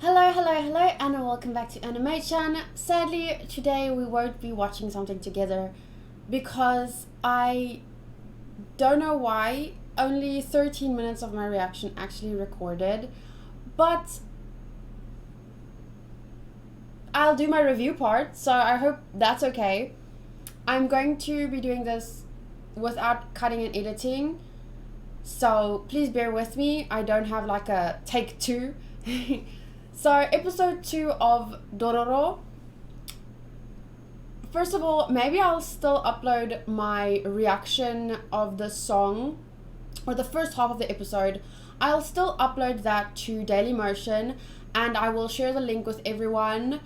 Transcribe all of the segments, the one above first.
Hello, and welcome back to Animation. Sadly, today we won't be watching something together because I don't know why only 13 minutes of my reaction actually recorded, but I'll do my review part, so I hope that's okay. I'm going to be doing this without cutting and editing, so please bear with me. I don't have like a take two. So, episode 2 of DORORO. First of all, maybe I'll still upload my reaction of the song, or the first half of the episode. I'll still upload that to Dailymotion, and I will share the link with everyone.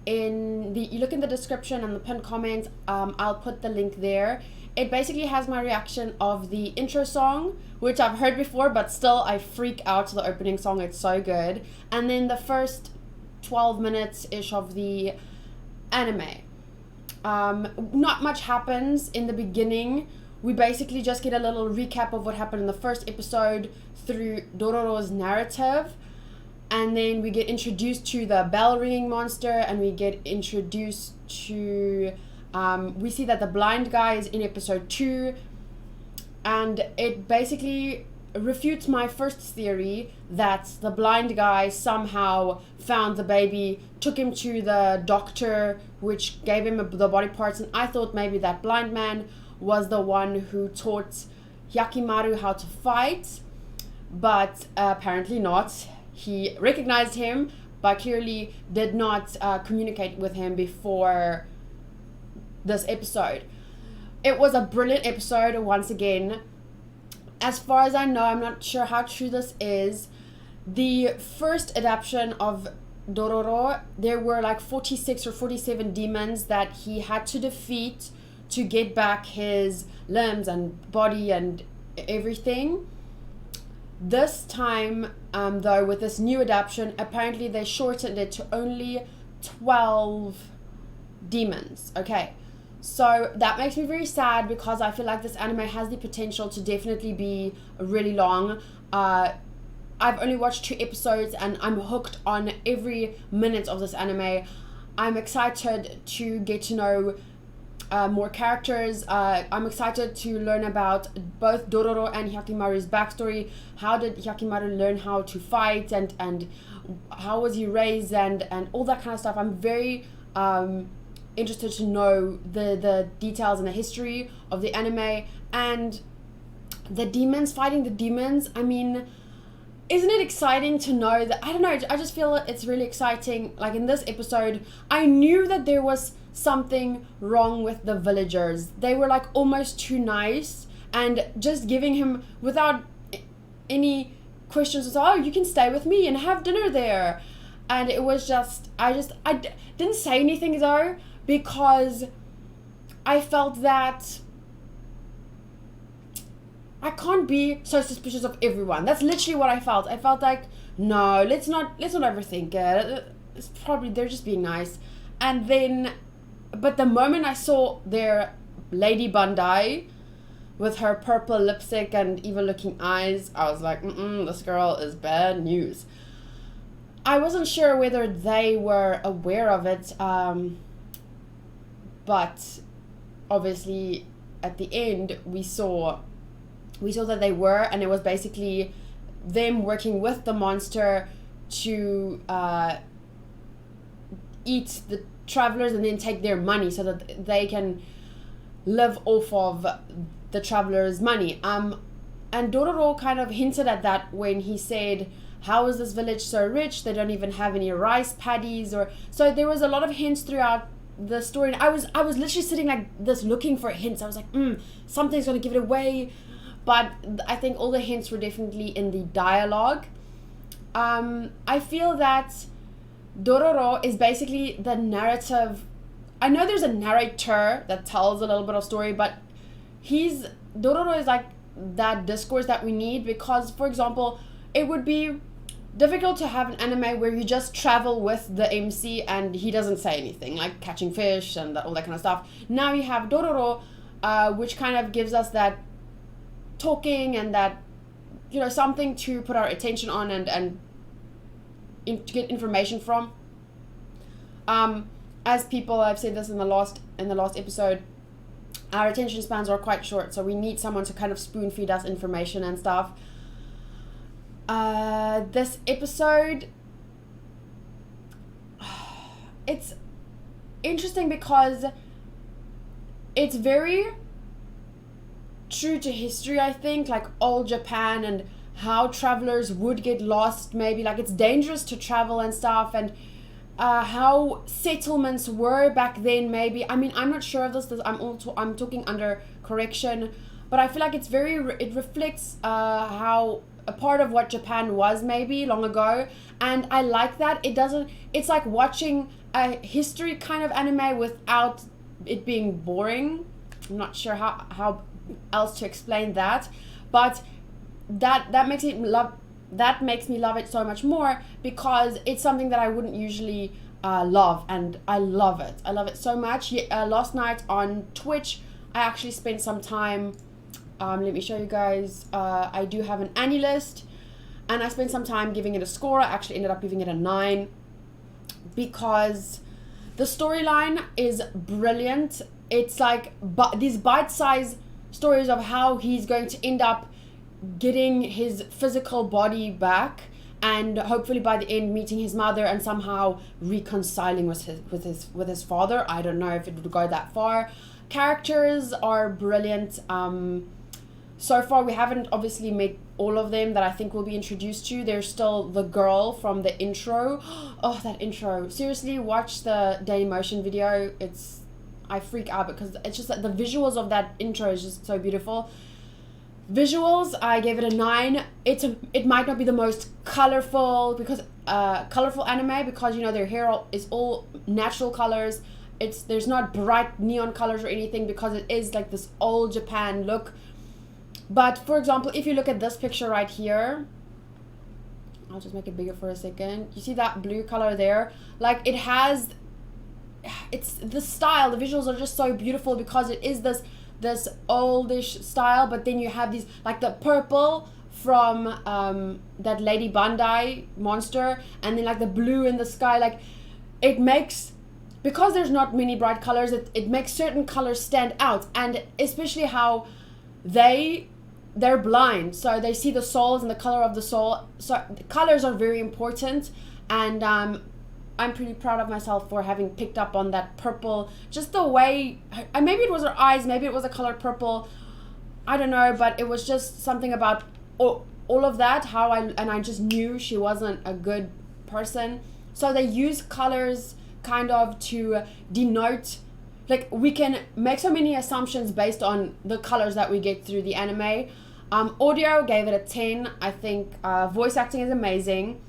You look in the description and the pinned comment, I'll put the link there. It basically has my reaction of the intro song, which I've heard before, but still I freak out to the opening song. It's so good. And then the first 12 minutes-ish of the anime. Not much happens in the beginning. We basically just get a little recap of what happened in the first episode through Dororo's narrative. And then we get introduced to the bell ringing monster, and we get introduced to... we see that the blind guy is in episode 2, and it basically refutes my first theory that the blind guy somehow found the baby, took him to the doctor, which gave him the body parts, and I thought maybe that blind man was the one who taught Hyakkimaru how to fight, but apparently not. He recognized him, but clearly did not communicate with him before this episode. It was a brilliant episode once again. As far as I know, I'm not sure how true this is. The first adaptation of Dororo, there were like 46 or 47 demons that he had to defeat to get back his limbs and body and everything. This time, though, with this new adaptation, apparently they shortened it to only 12 demons. Okay. So that makes me very sad because I feel like this anime has the potential to definitely be really long. I've only watched 2 episodes and I'm hooked on every minute of this anime. I'm excited to get to know more characters. I'm excited to learn about both Dororo and Hyakkimaru's backstory. How did Hyakkimaru learn how to fight, and how was he raised, and all that kind of stuff. I'm very... interested to know the details and the history of the anime, and the demons, fighting the demons. I mean, isn't it exciting to know that, I don't know, I just feel it's really exciting. Like in this episode, I knew that there was something wrong with the villagers. They were like almost too nice, and just giving him, without any questions, was, oh, you can stay with me and have dinner there. And it was just, I didn't say anything though, because I felt that I can't be so suspicious of everyone. That's literally what I felt. I felt like, no, let's not overthink it. It's probably, they're just being nice. And then, but the moment I saw their Lady Bandai with her purple lipstick and evil looking eyes, I was like, this girl is bad news. I wasn't sure whether they were aware of it, but obviously at the end we saw that they were, and it was basically them working with the monster to eat the travelers and then take their money so that they can live off of the travelers' money. And Dororo kind of hinted at that when he said, how is this village so rich? They don't even have any rice paddies. So there was a lot of hints throughout the story. And I was literally sitting like this looking for hints. I was like, something's going to give it away. But I think all the hints were definitely in the dialogue. I feel that Dororo is basically the narrative. I know there's a narrator that tells a little bit of story, but Dororo is like that discourse that we need, because, for example, it would be difficult to have an anime where you just travel with the MC and he doesn't say anything, like catching fish and all that kind of stuff. Now you have Dororo, which kind of gives us that talking and that, something to put our attention on and to get information from. As people, I've said this in the last episode, our attention spans are quite short, so we need someone to kind of spoon feed us information and stuff. This episode, it's interesting because it's very true to history, I think, like old Japan and how travelers would get lost, maybe like it's dangerous to travel and stuff, and how settlements were back then, maybe. I mean, I'm not sure of this. I'm talking under correction, but I feel like it's it reflects how a part of what Japan was maybe long ago, and I like that. It's like watching a history kind of anime without it being boring. I'm not sure how else to explain that, but that makes me love it so much more, because it's something that I wouldn't usually love, and I love it. I love it so much. Last night on Twitch, I actually spent some time, let me show you guys, I do have an Annie list, and I spent some time giving it a score. I actually ended up giving it a 9, because the storyline is brilliant. It's like these bite-sized stories of how he's going to end up getting his physical body back, and hopefully by the end meeting his mother and somehow reconciling with his father. I don't know if it would go that far. Characters are brilliant. So far we haven't obviously met all of them that I think we'll be introduced to. There's still the girl from the intro. Oh, that intro. Seriously, watch the Dailymotion video. I freak out because it's just that the visuals of that intro is just so beautiful. Visuals, I gave it a 9. It might not be the most colorful anime, because you know their hair is all natural colors. There's not bright neon colors or anything, because it is like this old Japan look. But for example, if you look at this picture right here, I'll just make it bigger for a second. You see that blue color there? Like it's the style, the visuals are just so beautiful, because it is this oldish style, but then you have these like the purple from that Lady Bandai monster, and then like the blue in the sky. Like it makes, because there's not many bright colors, it makes certain colors stand out, and especially how they're blind, so they see the souls and the color of the soul. So the colors are very important, and I'm pretty proud of myself for having picked up on that purple, just the way, maybe it was her eyes, maybe it was a color purple, I don't know, but it was just something about all of that, I just knew she wasn't a good person. So they use colors kind of to denote, like we can make so many assumptions based on the colors that we get through the anime. Audio, gave it a 10. I think voice acting is amazing.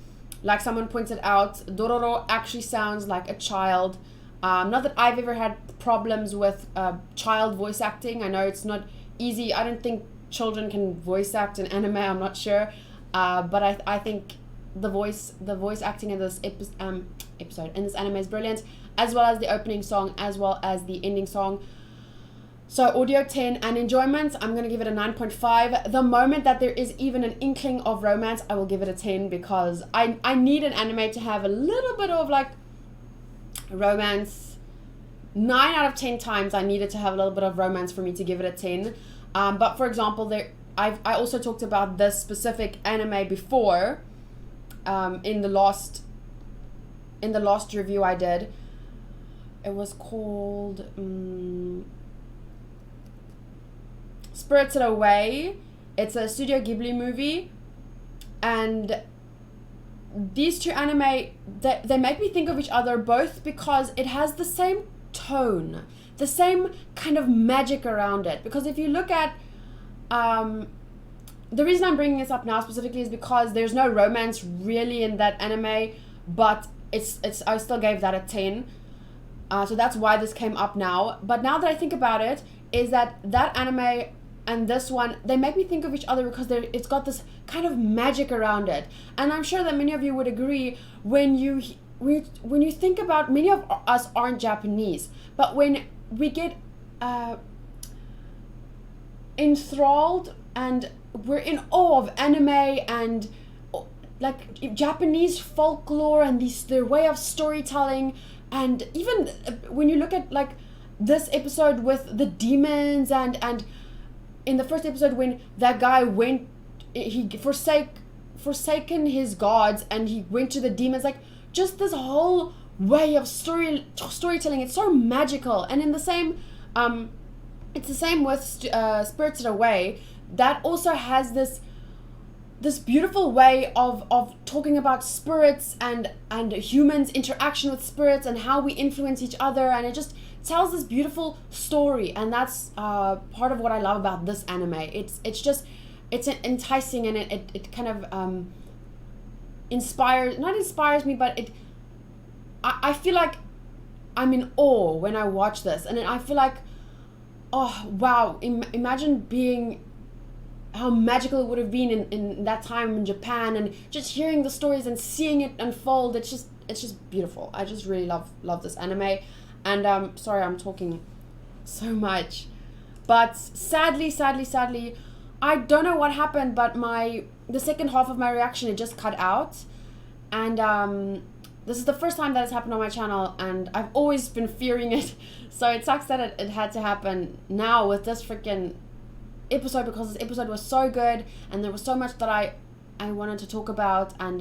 Like someone pointed out, DORORO actually sounds like a child. Not that I've ever had problems with child voice acting. I know it's not easy. I don't think children can voice act in anime. I'm not sure. But I think the voice acting in this episode, in this anime, is brilliant, as well as the opening song, as well as the ending song. So audio 10, and enjoyment, I'm going to give it a 9.5. The moment that there is even an inkling of romance, I will give it a 10, because I need an anime to have a little bit of like romance. 9 out of 10 times I needed to have a little bit of romance for me to give it a 10. But for example, I also talked about this specific anime before, in the last review I did. It was called Spirited Away. It's a Studio Ghibli movie, and these two anime, they make me think of each other, both because it has the same tone, the same kind of magic around it. Because if you look at the reason I'm bringing this up now specifically is because there's no romance really in that anime, but I still gave that a 10. So that's why this came up now. But now that I think about it, is that anime and this one, they make me think of each other because it's got this kind of magic around it. And I'm sure that many of you would agree when you think about, many of us aren't Japanese, but when we get enthralled and we're in awe of anime and like Japanese folklore and their way of storytelling. And even when you look at like this episode with the demons, and in the first episode when that guy went, he forsaken his gods and he went to the demons, like just this whole way of storytelling. It's so magical. And in the same it's the same with Spirited Away, that also has this beautiful way of talking about spirits and humans' interaction with spirits and how we influence each other, and it just tells this beautiful story. And that's part of what I love about this anime. It's enticing, and it kind of not inspires me, but I feel like I'm in awe when I watch this, and I feel like, oh wow, imagine being, how magical it would have been in that time in Japan, and just hearing the stories and seeing it unfold. It's just beautiful. I just really love this anime. And sorry, I'm talking so much, but sadly, I don't know what happened, but the second half of my reaction, it just cut out. And this is the first time that it's happened on my channel, and I've always been fearing it. So it sucks that it had to happen now with this freaking episode, because this episode was so good and there was so much that I wanted to talk about, and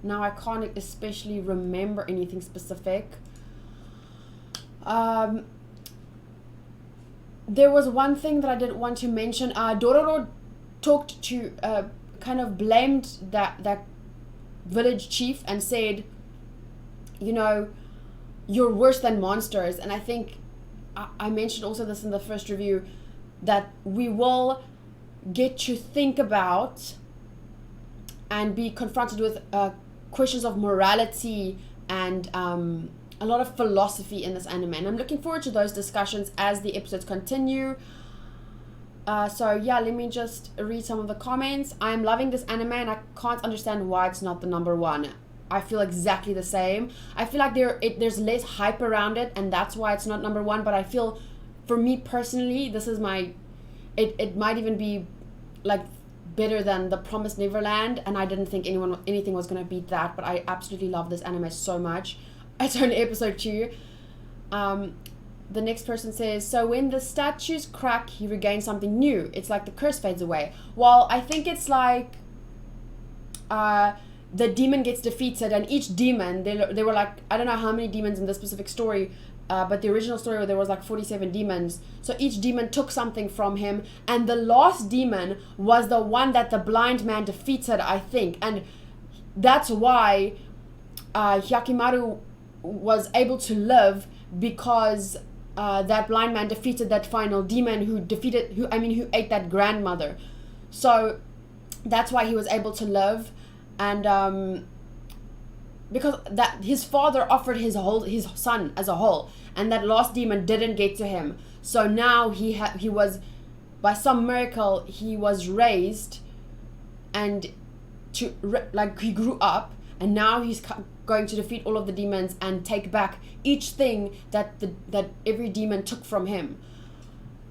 now I can't especially remember anything specific. There was one thing that I did want to mention. Dororo talked to kind of blamed that village chief and said, you know, you're worse than monsters. And I think I mentioned also this in the first review, that we will get to think about and be confronted with questions of morality and a lot of philosophy in this anime. And I'm looking forward to those discussions as the episodes continue. So yeah, let me just read some of the comments. I'm loving this anime and I can't understand why it's not the number one. I feel exactly the same. I feel like there's less hype around it, and that's why it's not number one. But I feel, for me personally, this is it might even be like better than The Promised Neverland, and I didn't think anything was gonna beat that. But I absolutely love this anime so much. It's only episode 2. The next person says, so when the statues crack, he regains something new. It's like the curse fades away. Well, I think it's like the demon gets defeated, and each demon, they were like, I don't know how many demons in this specific story, but the original story where there was like 47 demons. So each demon took something from him, and the last demon was the one that the blind man defeated, I think. And that's why Hyakimaru was able to live, because that blind man defeated that final demon who ate that grandmother. So that's why he was able to live. And because that his father offered his son as a whole, and that last demon didn't get to him. So now he was, by some miracle, he was raised, and he grew up, and now he's going to defeat all of the demons and take back each thing that every demon took from him.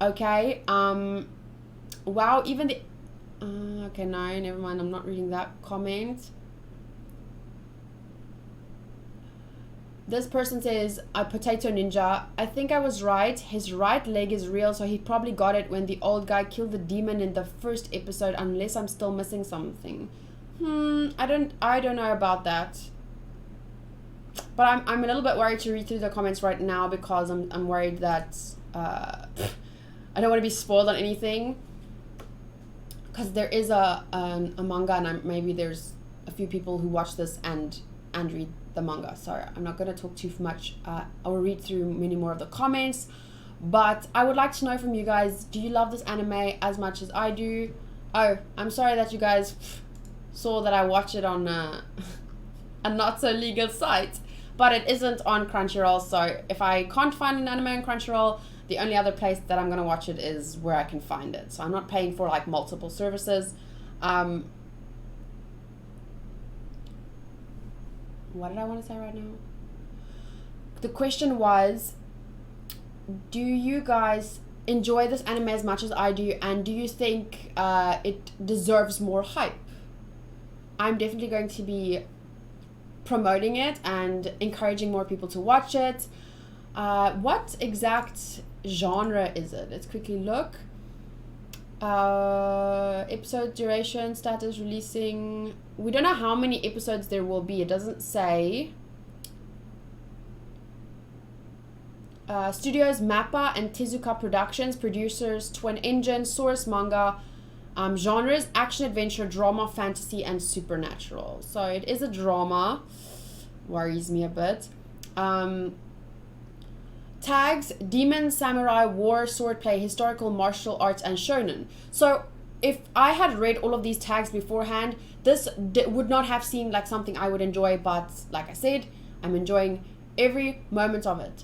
Okay. Wow. Even the okay, no, never mind. I'm not reading that comment. This person says, a potato ninja. I think I was right. His right leg is real, so he probably got it when the old guy killed the demon in the first episode, unless I'm still missing something. I don't know about that. But I'm a little bit worried to read through the comments right now, because I'm worried that I don't want to be spoiled on anything. Because there is a manga, and maybe there's a few people who watch this and read the manga. So I'm not going to talk too much. I will read through many more of the comments. But I would like to know from you guys, do you love this anime as much as I do? Oh, I'm sorry that you guys saw that I watch it on a not so legal site. But it isn't on Crunchyroll. So if I can't find an anime on Crunchyroll, the only other place that I'm going to watch it is where I can find it. So I'm not paying for like multiple services. What did I want to say right now? The question was, do you guys enjoy this anime as much as I do? And do you think it deserves more hype? I'm definitely going to be promoting it and encouraging more people to watch it. What exact genre is it? Let's quickly look. Episode duration, status, releasing. We don't know how many episodes there will be. It doesn't say. Studios Mappa and Tezuka Productions, producers Twin Engine, source manga, genres action, adventure, drama, fantasy, and supernatural. So it is a drama. Worries me a bit. Tags: demon, samurai, war, swordplay, historical, martial arts, and shonen. So if I had read all of these tags beforehand, this would not have seemed like something I would enjoy, but like I said, I'm enjoying every moment of it.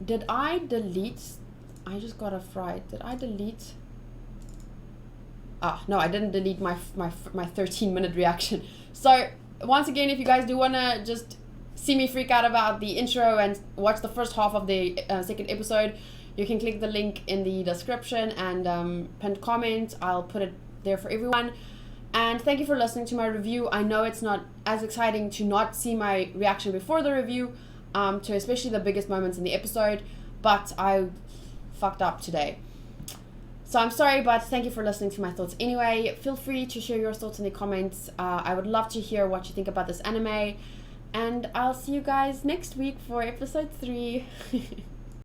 Did I delete? I just got a fright. Did I delete? No, I didn't delete my 13-minute reaction. So once again, if you guys do want to just see me freak out about the intro and watch the first half of the second episode, you can click the link in the description and pinned comment. I'll put it there for everyone. And thank you for listening to my review. I know it's not as exciting to not see my reaction before the review, to especially the biggest moments in the episode, but I fucked up today. So I'm sorry, but thank you for listening to my thoughts anyway. Feel free to share your thoughts in the comments. I would love to hear what you think about this anime. And I'll see you guys next week for episode 3.